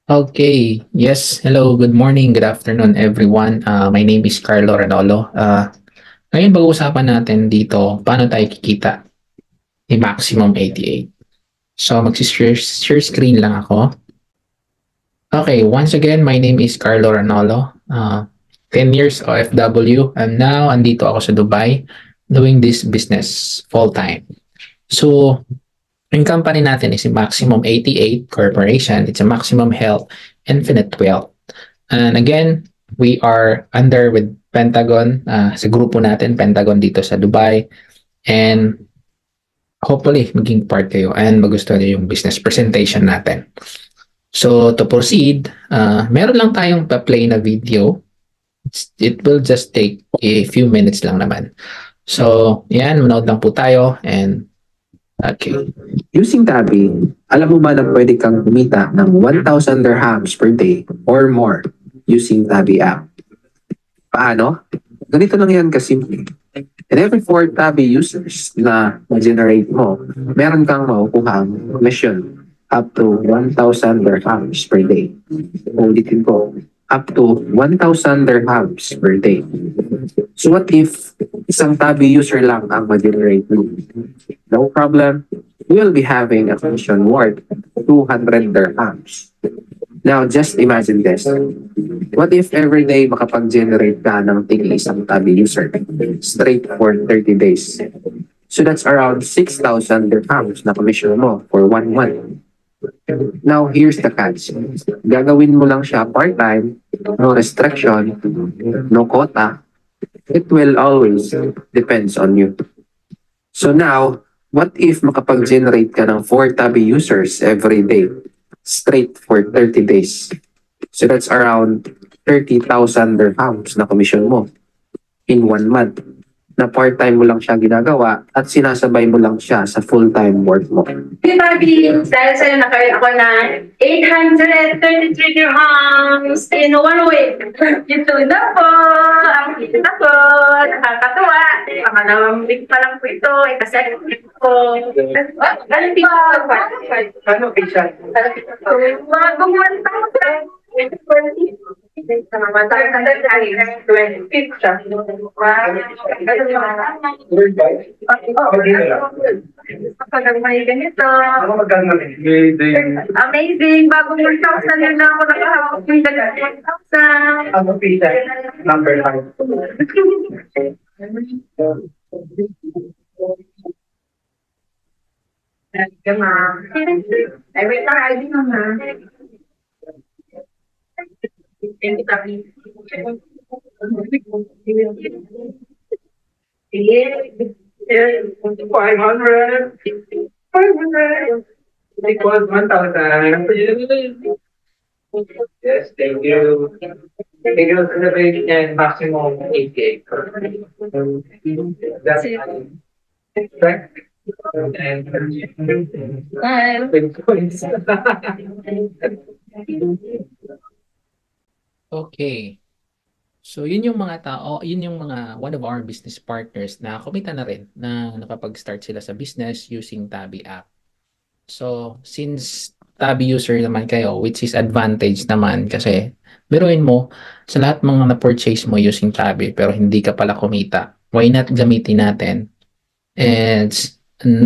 Okay. Yes. Hello. Good morning. Good afternoon, everyone. My name is Carlo Ranolo. Ngayon pag-uusapan natin dito paano tayo kikita ni Maximum 88. So, mag-share screen lang ako. Okay. Once again, my name is Carlo Ranolo. 10 years OFW. And now, andito ako sa Dubai doing this business full-time. So, yung company natin is Maximum 88 Corporation. It's a Maximum Health Infinite Wealth. And again, we are under with Pentagon, sa grupo natin, Pentagon dito sa Dubai. And hopefully, maging part kayo and magustuhan nyo yung business presentation natin. So, to proceed, meron lang tayong pa-play na video. It will just take a few minutes lang naman. So, yan, manood lang po tayo and okay. Using Tabi, alam mo ba na pwede kang kumita ng 1,000 dirhams per day or more using Tabi app? Paano? Ganito lang yan kasimple. And every 4 Tabi users na ma-generate mo, meron kang makukuhang commission up to 1,000 dirhams per day. Ulitin ko, up to 1,000 dirhams per day. So what if isang Tabi user lang ang ma-generate mo? No problem. We'll be having a commission worth 200 dirhams. Now, just imagine this. What if every day makapag-generate ka ng tig-isang Tabi user straight for 30 days? So that's around 6,000 dirhams na commission mo for 1 month. Now, here's the catch. Gagawin mo lang siya part-time, no restriction, no quota. It will always depends on you. So now, what if makapag-generate ka ng 4 Tabi users every day, straight for 30 days? So that's around 30,000 dirhams na commission mo in 1 month, na part-time mo lang siya ginagawa at sinasabay mo lang siya sa full-time work mo. Hey, Barbie, dahil sa'yo nakaroon ako ng 833 dirhams in 1 week. Ito na po, ang kita ko, nakakatuwa. Pangalawang week pa lang po ito, second week ko. Galing po. Ano, Kisha? Mga gumawa tayo. Amazing! Bagong 1,000 na lang ako nakahawak ng 1,000. Ano, Kisha? Number 5. Ay, wait lang, ID naman. Hindi kami. Yes, 500. 500. Equals 1,000. Yes, thank you. Thank you for the rate and maximum 88. That's right. And Bye. 20 points. Okay. So, yun yung mga tao, yun yung mga one of our business partners na kumita na rin na nakapag-start sila sa business using Tabi app. So, since Tabi user naman kayo, which is advantage naman kasi biruin mo sa lahat mga na-purchase mo using Tabi pero hindi ka pala kumita, why not gamitin natin and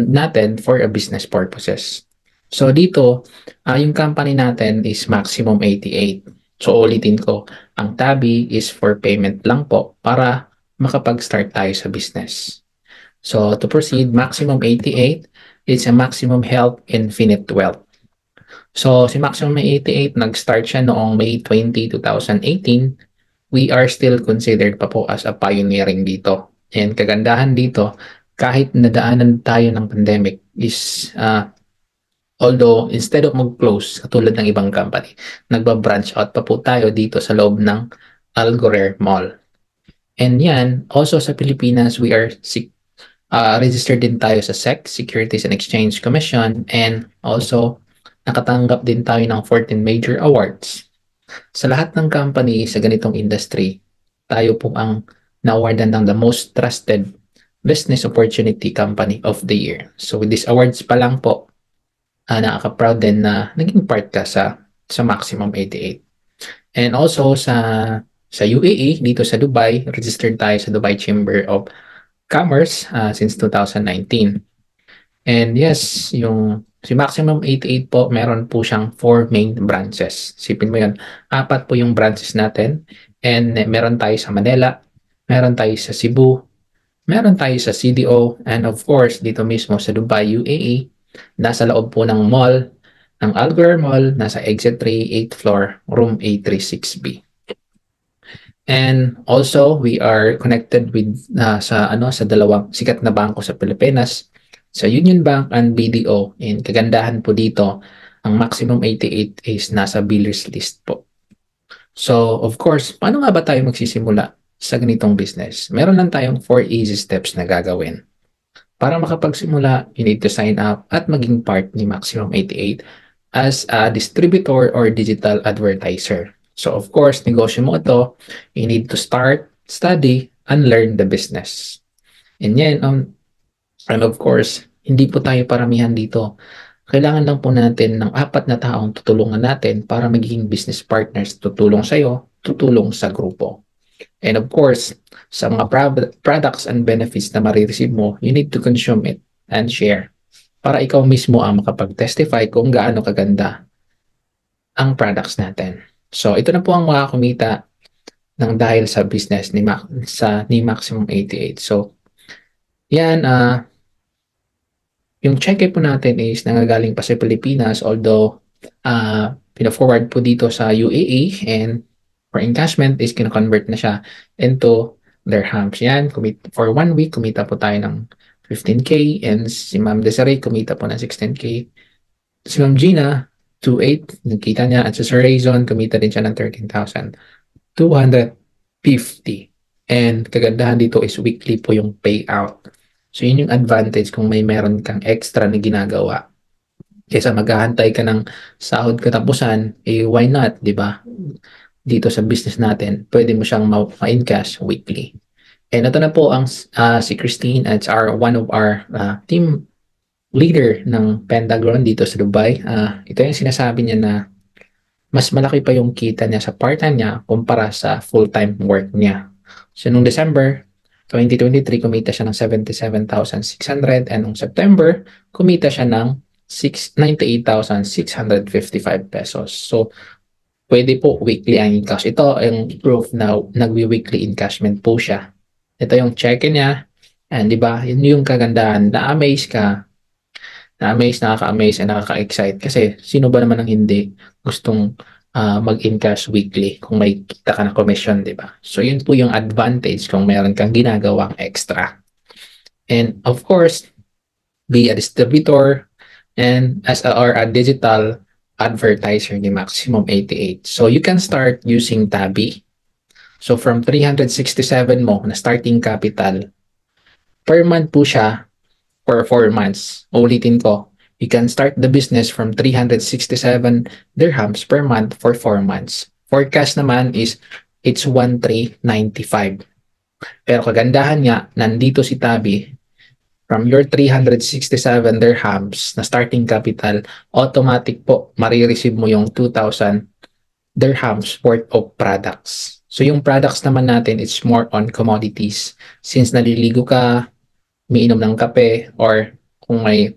natin for a business purposes. So, dito, yung company natin is Maximum 88. So, ulitin ko, ang Tabi is for payment lang po para makapag-start tayo sa business. So, to proceed, Maximum 88 is a Maximum Health Infinite Wealth. So, si Maximum 88, nag-start siya noong May 20, 2018. We are still considered pa po as a pioneering dito. And kagandahan dito, kahit nadaanan tayo ng pandemic is although, instead of mag-close, katulad ng ibang company, nagba-branch out pa po tayo dito sa loob ng Algorer Mall. And yan, also sa Pilipinas, we are registered din tayo sa SEC, Securities and Exchange Commission, and also nakatanggap din tayo ng 14 major awards. Sa lahat ng company sa ganitong industry, tayo po ang na-awardan ng the most trusted business opportunity company of the year. So with these awards pa lang po, nakaka-proud din na naging part ka sa sa maximum 88. And also sa UAE, dito sa Dubai, registered tayo sa Dubai Chamber of Commerce since 2019. And yes, si Maximum 88 po, meron po siyang 4 main branches. Sipin mo yun, 4 po yung branches natin. And meron tayo sa Manila, meron tayo sa Cebu, meron tayo sa CDO, and of course, dito mismo sa Dubai, UAE, nasa loob po ng mall, ng Algor Mall, nasa exit 3, 8th floor, room A36B. And also, we are connected with sa dalawang sikat na bangko sa Pilipinas, sa Union Bank and BDO. And kagandahan po dito, ang Maximum 88 is nasa billers list po. So, of course, paano nga ba tayo magsisimula sa ganitong business? Meron lang tayong 4 easy steps na gagawin. Para makapagsimula, you need to sign up at maging part ni Maximum 88 as a distributor or digital advertiser. So, of course, negosyo mo ito, you need to start, study, and learn the business. And yan, and of course, hindi po tayo paramihan dito. Kailangan lang po natin ng 4 na taong tutulungan natin para magiging business partners, tutulong sa'yo, tutulong sa grupo. And of course, sa mga products and benefits na marireceive mo, you need to consume it and share para ikaw mismo ang makapag-testify kung gaano kaganda ang products natin. So, ito na po ang makakumita ng dahil sa business ni Maximum 88. So, yan, yung cheque po natin is nangagaling pa sa Pilipinas, although pina-forward po dito sa UAE, and for encashment is kina-convert na siya into dirhams. Yan, for 1 week, kumita po tayo ng 15K, and si Ma'am Desiree kumita po ng 16K. Si Ma'am Gina, 2.8, nagkita niya, at sa Sir Razon, kumita din siya ng 13,250. And kagandahan dito is weekly po yung payout. So, yun yung advantage kung meron kang extra na ginagawa. Kaysa maghahantay ka ng sahod katapusan, why not, di ba? Dito sa business natin, pwede mo siyang ma-encash weekly. And ito na po ang si Christine, at one of our team leader ng Pentagon dito sa Dubai. Ito yung sinasabi niya na mas malaki pa yung kita niya sa part-time niya kumpara sa full-time work niya. So, noong December 2023, kumita siya ng 77,600, and noong September, kumita siya ng 98,655 pesos. So, pwede po weekly ang encash. Ito ang proof na nagwi-weekly encashment po siya. Ito yung check niya. And di ba, yun yung kagandahan. Na-amaze ka. Nakaka-amaze, and nakaka-excite. Kasi sino ba naman ang hindi gustong mag-encash weekly kung may kita ka na commission, di ba? So, yun po yung advantage kung meron kang ginagawang extra. And of course, be a distributor and or a digital advertiser ni Maximum 88. So, you can start using Tabi. So, from 367 mo na starting capital, per month po siya for 4 months. Ulitin ko, you can start the business from 367 dirhams per month for 4 months. Forecast naman is it's 1,395. Pero kagandahan niya, nandito si Tabi, from your 367 dirhams na starting capital, automatic po, marireceive mo yung 2,000 dirhams worth of products. So yung products naman natin, it's more on commodities. Since naliligo ka, umiinom ng kape, or kung may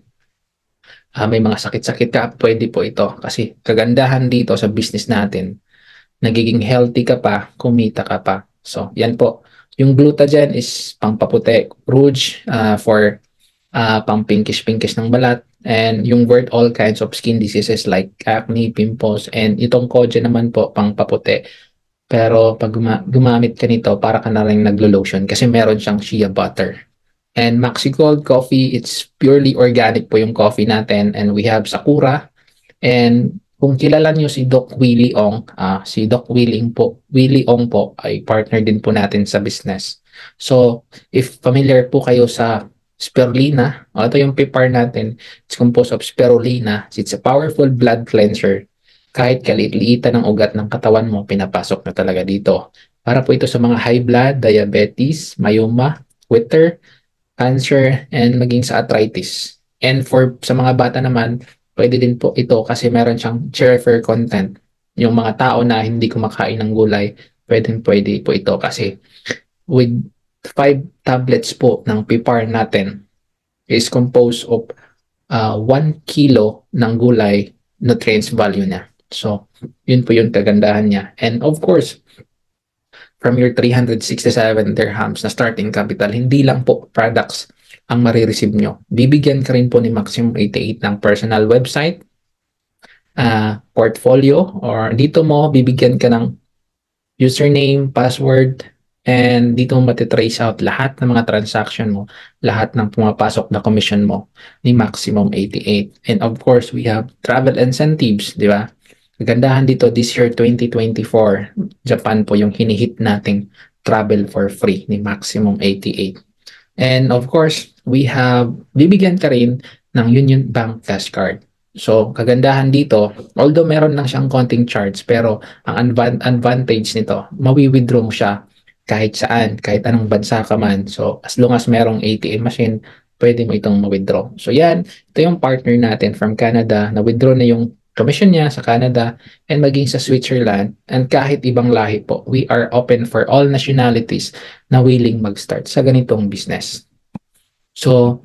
mga sakit-sakit ka, pwede po ito. Kasi kagandahan dito sa business natin, nagiging healthy ka pa, kumita ka pa. So, yan po. Yung glutathione is pangpaputi, rouge for pang pinkish-pinkish ng balat, and yung word all kinds of skin diseases like acne, pimples, and itong collagen naman po pangpaputi. Pero pag gumamit ka nito, para ka na rin naglo-lotion kasi meron siyang shea butter. And Maxi Gold Coffee, it's purely organic po yung coffee natin, and we have Sakura. And kung kilala nyo si Doc Willie Ong, si Doc Willie Ong po ay partner din po natin sa business. So, if familiar po kayo sa spirulina, ito yung prepare natin, it's composed of spirulina. It's a powerful blood cleanser. Kahit kaliit-liitan ng ugat ng katawan mo, pinapasok na talaga dito. Para po ito sa mga high blood, diabetes, myoma, goiter, cancer, and maging sa arthritis. And for sa mga bata naman, pwede din po ito kasi meron siyang cherry content. Yung mga tao na hindi kumakain ng gulay, pwede po ito kasi with 5 tablets po ng PPAR natin is composed of 1 kilo ng gulay nutrients value niya. So, yun po yung kagandahan niya. And of course, from your 367 dirhams na starting capital, hindi lang po products ang marireceive nyo. Bibigyan ka rin po ni Maximum 88 ng personal website, portfolio, or dito mo bibigyan ka ng username, password, and dito mo matitrace out lahat ng mga transaction mo, lahat ng pumapasok na commission mo ni Maximum 88. And of course, we have travel incentives, di ba? Kagandahan dito, this year 2024, Japan po yung hinihit nating travel for free ni Maximum 88. And of course, we have, bibigyan ka rin ng Union Bank Cash Card. So, kagandahan dito, although meron lang siyang konting charge, pero ang advantage nito, mawi-withdraw mo siya kahit saan, kahit anong bansa ka man. So, as long as merong ATM machine, pwede mo itong ma-withdraw. So, yan, ito yung partner natin from Canada, na-withdraw na yung commission niya sa Canada and maging sa Switzerland and kahit ibang lahi po. We are open for all nationalities na willing mag-start sa ganitong business. So,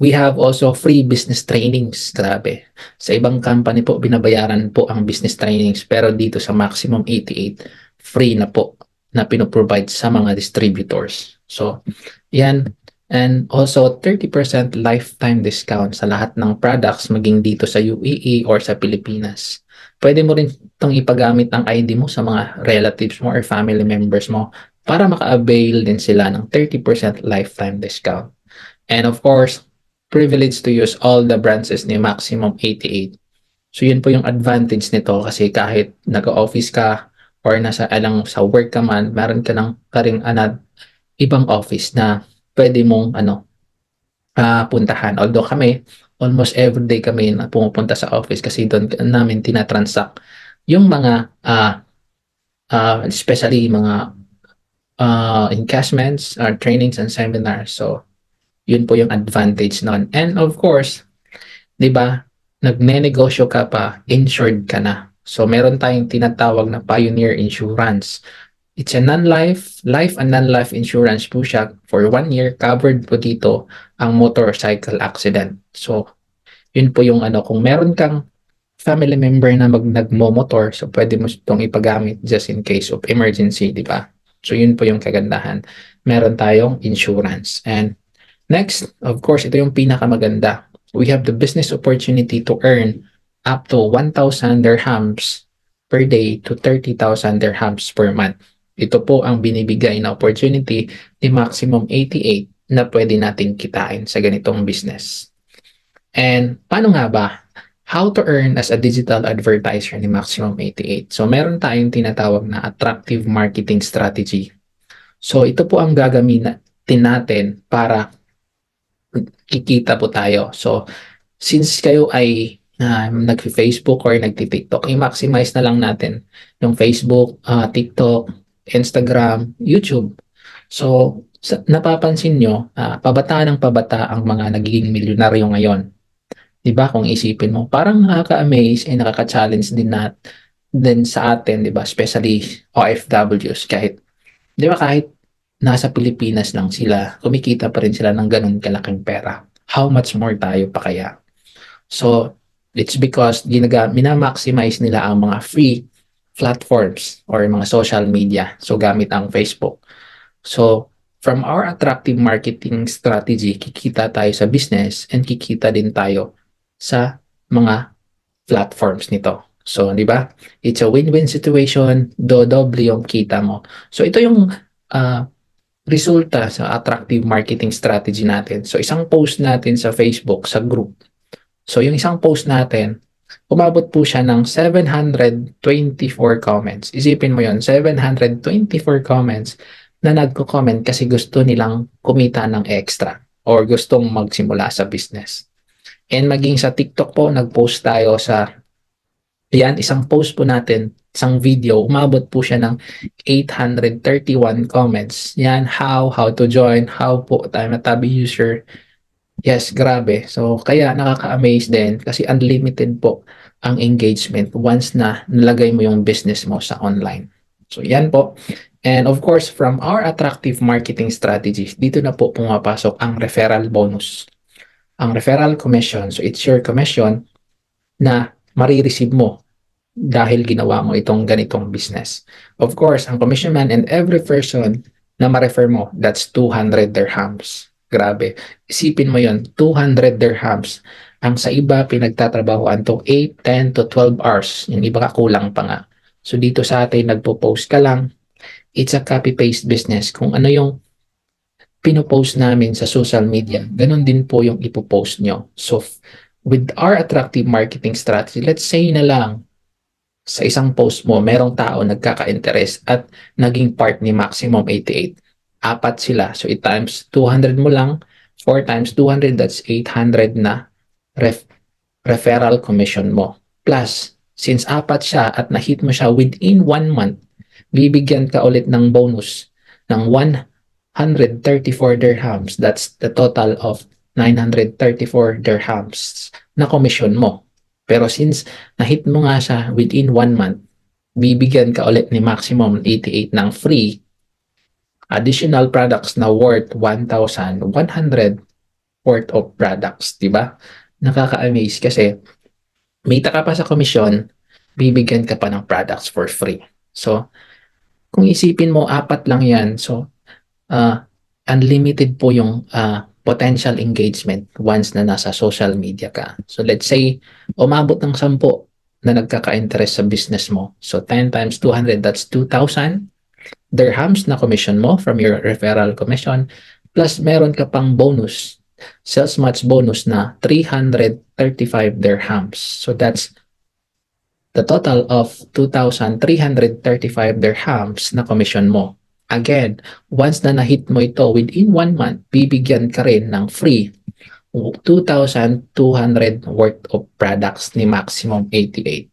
we have also free business trainings. Grabe. Sa ibang company po, binabayaran po ang business trainings pero dito sa Maximum 88, free na po na pinoprovide sa mga distributors. So, yan. And also 30% lifetime discount sa lahat ng products maging dito sa UAE or sa Pilipinas. Pwede mo rin itong ipagamit ang ID mo sa mga relatives mo or family members mo para maka-avail din sila ng 30% lifetime discount. And of course, privilege to use all the branches ni Maximum 88. So yun po yung advantage nito kasi kahit nag-office ka or sa work ka man, meron ka ng karing ibang office na pwede mong puntahan. Although kami, almost everyday kami na pumupunta sa office kasi doon namin tinatransact yung mga especially mga encashments or trainings and seminars. So, yun po yung advantage nun. And of course, di ba, nagne-negosyo ka pa, insured ka na. So, meron tayong tinatawag na Pioneer Insurance. It's a life and non-life insurance po siya. For 1 year, covered po dito ang motorcycle accident. So, yun po yung kung meron kang family member na nagmo-motor, so pwede mo itong ipagamit just in case of emergency, di ba? So, yun po yung kagandahan. Meron tayong insurance. And next, of course, ito yung pinakamaganda. We have the business opportunity to earn up to 1,000 dirhams per day to 30,000 dirhams per month. Ito po ang binibigay na opportunity ni Maximum 88 na pwede nating kitain sa ganitong business. And paano nga ba? How to earn as a digital advertiser ni Maximum 88. So meron tayong tinatawag na attractive marketing strategy. So ito po ang gagamitin natin para kikita po tayo. So since kayo ay nag-Facebook or nag-TikTok, i-maximize na lang natin yung Facebook, TikTok, Instagram, YouTube. So, napapansin nyo, pabata ng pabata ang mga nagiging milyonaryo ngayon. Diba? Kung isipin mo, parang nakaka-amaze ay nakaka-challenge din sa atin, diba? Especially OFWs. Diba kahit nasa Pilipinas lang sila, kumikita pa rin sila ng ganun kalaking pera. How much more tayo pa kaya? So, it's because minamaximize nila ang mga free platforms or mga social media. So, gamit ang Facebook. So, from our attractive marketing strategy, kikita tayo sa business and kikita din tayo sa mga platforms nito. So, di ba? It's a win-win situation, doble yung kita mo. So, ito yung resulta sa attractive marketing strategy natin. So, isang post natin sa Facebook, sa group. So, yung isang post natin, umabot po siya ng 724 comments. Isipin mo yon, 724 comments na nagko-comment kasi gusto nilang kumita ng extra or gustong magsimula sa business. And maging sa TikTok po, nag-post tayo isang post po natin, isang video, umabot po siya ng 831 comments. Yan, how to join, how po tayo matabi user. Yes, grabe. So, kaya nakaka-amaze din kasi unlimited po ang engagement once na nalagay mo yung business mo sa online. So yan po. And of course, from our attractive marketing strategies, dito na po pumapasok ang referral bonus. Ang referral commission, so it's your commission na marireceive mo dahil ginawa mo itong ganitong business. Of course, ang commission man and every person na ma-refer mo, that's 200 dirhams. Grabe. Isipin mo yon, 200 dirhams. Ang sa iba, pinagtatrabahoan to 8, 10 to 12 hours. Yung iba kulang pa nga. So dito sa atin, nagpo-post ka lang. It's a copy-paste business. Kung ano yung pinopost namin sa social media, ganun din po yung ipopost nyo. So with our attractive marketing strategy, let's say na lang, sa isang post mo, merong tao nagkaka-interest at naging part ni Maximum 88. Apat sila. So, it times 200 mo lang. 4 times 200, that's 800 na referral commission mo. Plus, since apat siya at na-hit mo siya within 1 month, bibigyan ka ulit ng bonus ng 134 dirhams. That's the total of 934 dirhams na commission mo. Pero since na-hit mo nga siya within 1 month, bibigyan ka ulit ni Maximum 88 ng free additional products na worth 1,100 worth of products, di ba? Nakaka-amaze kasi may taka pa sa commission, bibigyan ka pa ng products for free. So, kung isipin mo, apat lang yan. So, unlimited po yung potential engagement once na nasa social media ka. So let's say, umabot ng 10 na nagkaka-interest sa business mo. So 10 times 200, that's 2,000 dirhams na commission mo from your referral commission. Plus meron ka pang bonus, sales match bonus na 335 dirhams. So that's the total of 2,335 dirhams na commission mo. Again, once na na-hit mo ito within 1 month, bibigyan ka rin ng free 2,200 worth of products ni Maximum 88.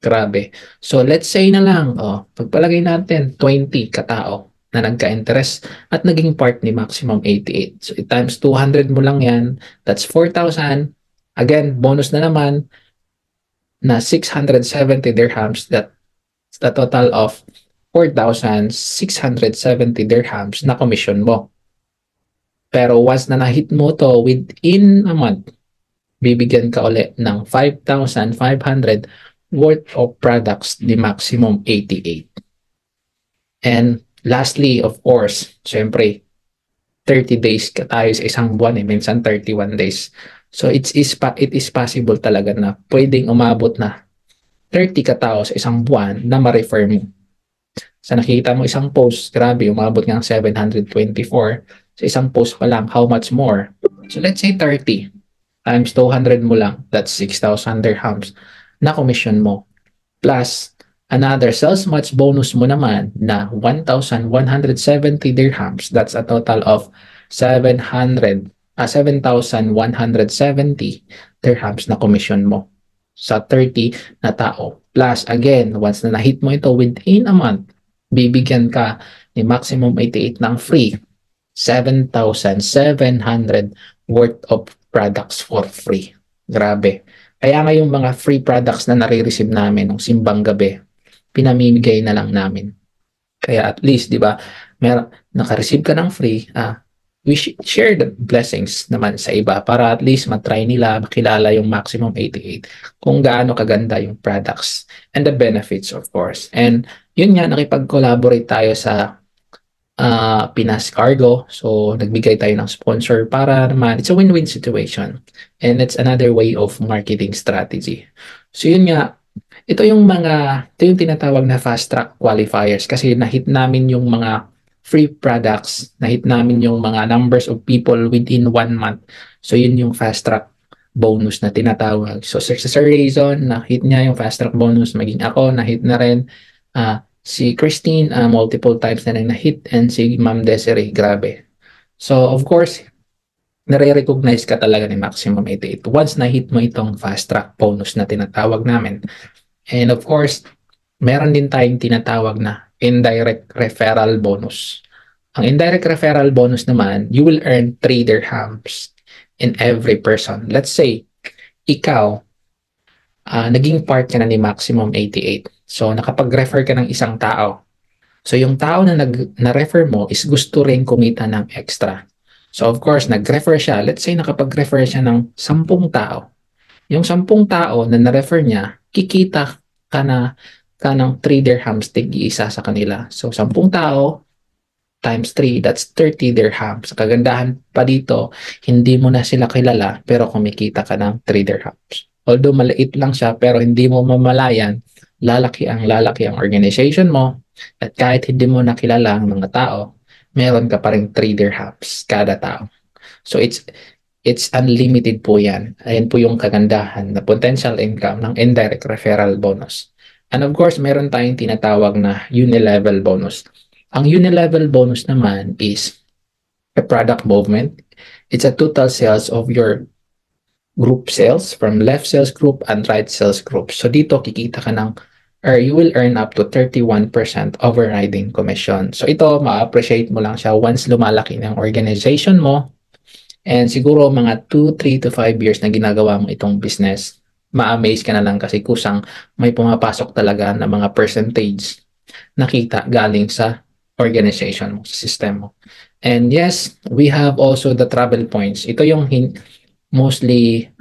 Grabe. So let's say na lang, pagpalagay natin 20 katao na nagka-interest at naging part ni Maximum 88. So times 200 mo lang yan, that's 4,000. Again, bonus na naman na 670 dirhams, that's the total of 4,670 dirhams na commission mo. Pero once na na-hit mo to within a month, bibigyan ka ulit ng 5,500 worth of products ni Maximum 88. And lastly, of course, syempre, 30 days ka tayo sa isang buwan, minsan 31 days. So it is possible talaga na pwedeng umabot na 30 katao sa isang buwan na ma-refer mo. Sa nakita mo isang post, grabe, umabot ng 724. Sa isang post pa lang, how much more? So let's say 30 times 200 mo lang, that's 6,000 dirhams na commission mo. Plus, another sales match bonus mo naman na 1,170 dirhams, that's a total of 7,170 dirhams na commission mo sa 30 na tao. Plus, again, once na na-hit mo ito within a month, bibigyan ka ni Maximum 88 ng free 7,700 worth of products for free. Grabe. Kaya nga yung mga free products na nare-receive namin ng simbang gabi, pinamimigay na lang namin. Kaya at least, di ba, naka-receive ka ng free, we share the blessings naman sa iba para at least matry nila, makilala yung Maximum 88 kung gaano kaganda yung products and the benefits, of course. And yun nga, nakipag-collaborate tayo sa Pinas Cargo. So, nagbigay tayo ng sponsor para naman, it's a win-win situation. And it's another way of marketing strategy. So, yun nga, ito yung tinatawag na fast track qualifiers kasi na-hit namin yung mga free products, na-hit namin yung mga numbers of people within 1 month. So, yun yung fast track bonus na tinatawag. So, Sir Reason, na-hit niya yung fast track bonus. Maging ako, na-hit na rin. Si Christine, multiple times na na-hit, and si Ma'am Desiree, grabe. So, of course, nare-recognize ka talaga ni Maximum 88 once na-hit mo itong fast track bonus na tinatawag namin. And of course, meron din tayong tinatawag na indirect referral bonus. Ang indirect referral bonus naman, you will earn 3 dirhams in every person. Let's say, ikaw, naging part ka na ni Maximum 88. So, nakapag-refer ka ng isang tao. So, yung tao na na-refer mo is gusto rin kumita ng extra. So, of course, nag-refer siya. Let's say, nakapag-refer siya ng 10 tao. Yung 10 tao na na-refer niya, kikita ka ng 3 dirhams tig-isa sa kanila. So, 10 tao times 3, that's 30 dirhams. Kagandahan pa dito, hindi mo na sila kilala, pero kumikita ka ng 3 dirhams. Although maliit lang siya, pero hindi mo mamalayan, lalaki ang organization mo, at kahit hindi mo nakilala ang mga tao, meron ka pa rin 3 dirhams kada tao. So it's unlimited po yan. Ayan po yung kagandahan na potential income ng indirect referral bonus. And of course, meron tayong tinatawag na unilevel bonus. Ang unilevel bonus naman is a product movement. It's a total sales of your group sales from left sales group and right sales group. So dito kikita ka ng or you will earn up to 31% overriding commission. So ito, ma-appreciate mo lang siya once lumalaki ng organization mo. And siguro mga 2, 3 to 5 years na ginagawa mo itong business, ma-amaze ka na lang kasi kusang may pumapasok talaga na mga percentage nakita galing sa organization mo, sa system mo. And yes, we have also the travel points. Ito yung mostly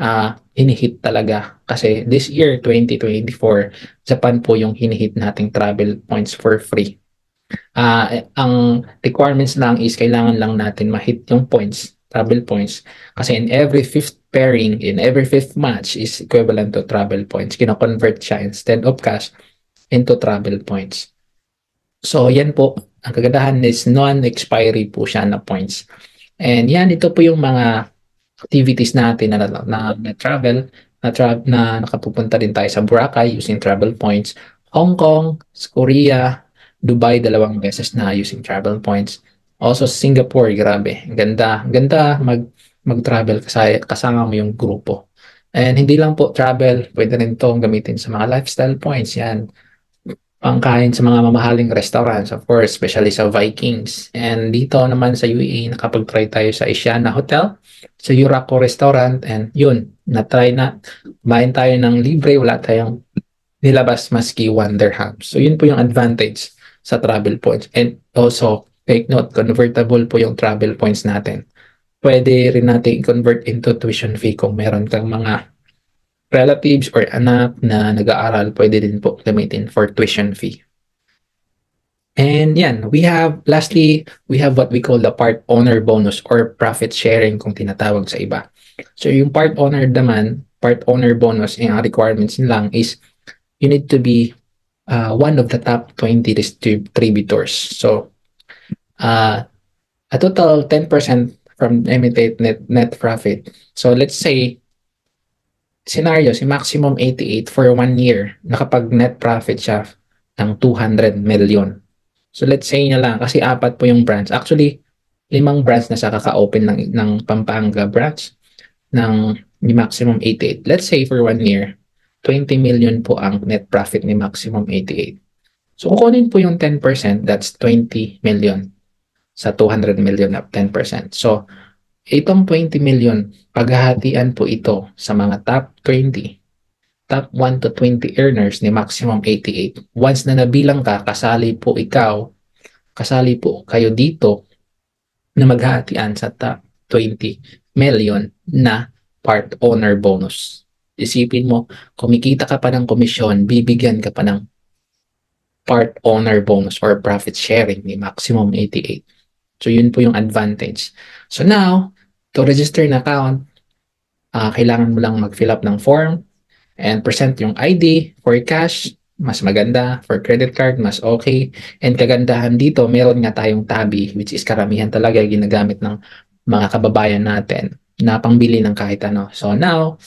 hinihit talaga kasi this year, 2024, Japan po yung hinihit nating travel points for free. Ang requirements lang is kailangan lang natin ma-hit yung points, travel points. Kasi in every fifth pairing, in every fifth match is equivalent to travel points. Kino-convert siya instead of cash into travel points. So, yan po. Ang kagandahan is non-expiry po siya na points. And yan, ito po yung mga activities natin na travel, na nakapupunta din tayo sa Boracay using travel points. Hong Kong, Korea, Dubai, 2 beses na using travel points. Also, Singapore, grabe. Ganda mag-travel kasama mo yung grupo. And hindi lang po travel, pwede rin itong gamitin sa mga lifestyle points. Yan. Pangkain sa mga mamahaling restaurants, of course, especially sa Vikings. And dito naman sa UAE, nakapag-try tayo sa Asiana Hotel, sa Yurako Restaurant, and yun, na-try na. Kumain tayo ng libre, wala tayong nilabas maski 1 dirham. So yun po yung advantage sa travel points. And also, take note, convertible po yung travel points natin. Pwede rin natin i-convert into tuition fee kung meron kang mga relatives or anak na nag-aaral, pwede din po gamitin for tuition fee. And yan, lastly, we have what we call the part owner bonus or profit sharing kung tinatawag sa iba. So yung part owner bonus, yung requirements lang is you need to be one of the top 20 distributors. So a total 10% from emitted net profit. So let's say scenario, si Maximum 88 for 1 year, nakapag net profit siya ng 200 million. So let's say na lang, kasi 4 po yung branch. Actually, 5 branch na siya kaka-open ng Pampanga branch ni Maximum 88. Let's say for 1 year, 20 million po ang net profit ni Maximum 88. So kukunin po yung 10%, that's 20 million sa 200 million of 10%. So itong 20 million, paghahatian po ito sa mga top 20, top 1 to 20 earners ni Maximum 88. Once na nabilang ka, kasali po kayo dito na maghahatian sa top 20 million na part owner bonus. Isipin mo, kumikita ka pa ng komisyon, bibigyan ka pa ng part owner bonus or profit sharing ni Maximum 88. So yun po yung advantage. So now, to register an account, kailangan mo lang mag-fill up ng form and present yung ID. For cash, mas maganda. For credit card, mas okay. And kagandahan dito, meron nga tayong tabi, which is karamihan talaga ginagamit ng mga kababayan natin na pangbili ng kahit ano. So now,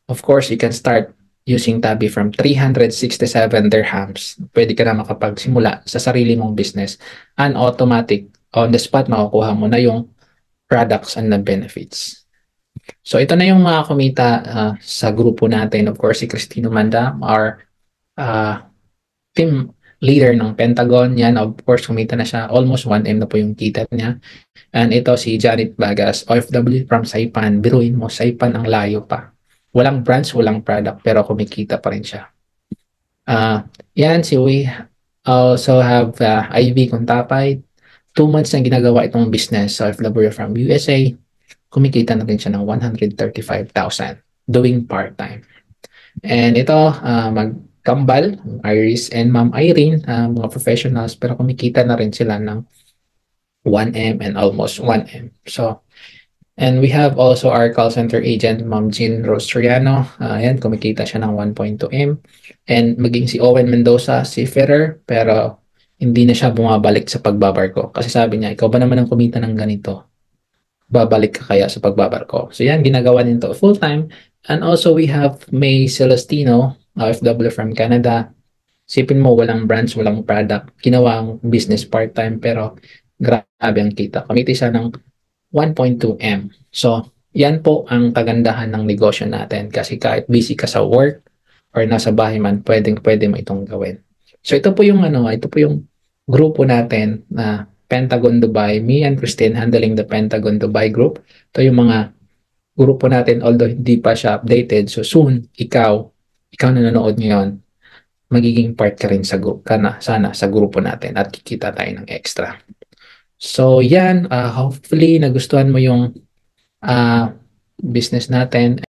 of course, you can start using tabi from 367 dirhams. Pwede ka na makapagsimula sa sarili mong business and automatic, on the spot, makukuha mo na yung products and the benefits. So ito na yung mga kumita sa grupo natin. Of course, si Cristino Manda, our team leader ng Pentagon. Yan, of course, kumita na siya. Almost 1M na po yung kita niya. And ito si Janet Bagas, OFW from Saipan. Biruin mo, Saipan ang layo pa. Walang branch, walang product, pero kumikita pa rin siya. Yan, si we also have Ivy Contapay. 2 months na ginagawa itong business sa OFW from USA. Kumikita na rin siya ng 135,000 doing part-time. And ito, magkambal, Iris and Ma'am Irene, mga professionals, pero kumikita na rin sila ng 1M and almost 1M. So, and we have also our call center agent, Ma'am Jean Rostriano. Ayan, kumikita siya ng 1.2M. And maging si Owen Mendoza, seafarer, pero hindi na siya bumabalik sa pagbabarko. Kasi sabi niya, ikaw ba naman ang kumita ng ganito? Babalik ka kaya sa pagbabarko? So yan, ginagawa nito full-time. And also we have May Celestino, OFW from Canada. Sipin mo, walang branch, walang product. Ginawa ang business part-time, pero grabe ang kita. Kumita siya ng 1.2M. So, yan po ang kagandahan ng negosyo natin kasi kahit busy ka sa work or nasa bahay man, pwede mo itong gawin. So, ito po yung grupo natin na Pentagon Dubai. Me and Christine handling the Pentagon Dubai group. Ito yung mga grupo natin, although hindi pa siya updated. So, soon, ikaw na nanonood ngayon, magiging part ka rin sa group ka na, sana sa grupo natin at kikita tayo ng extra. So, yan. Hopefully, nagustuhan mo yung business natin.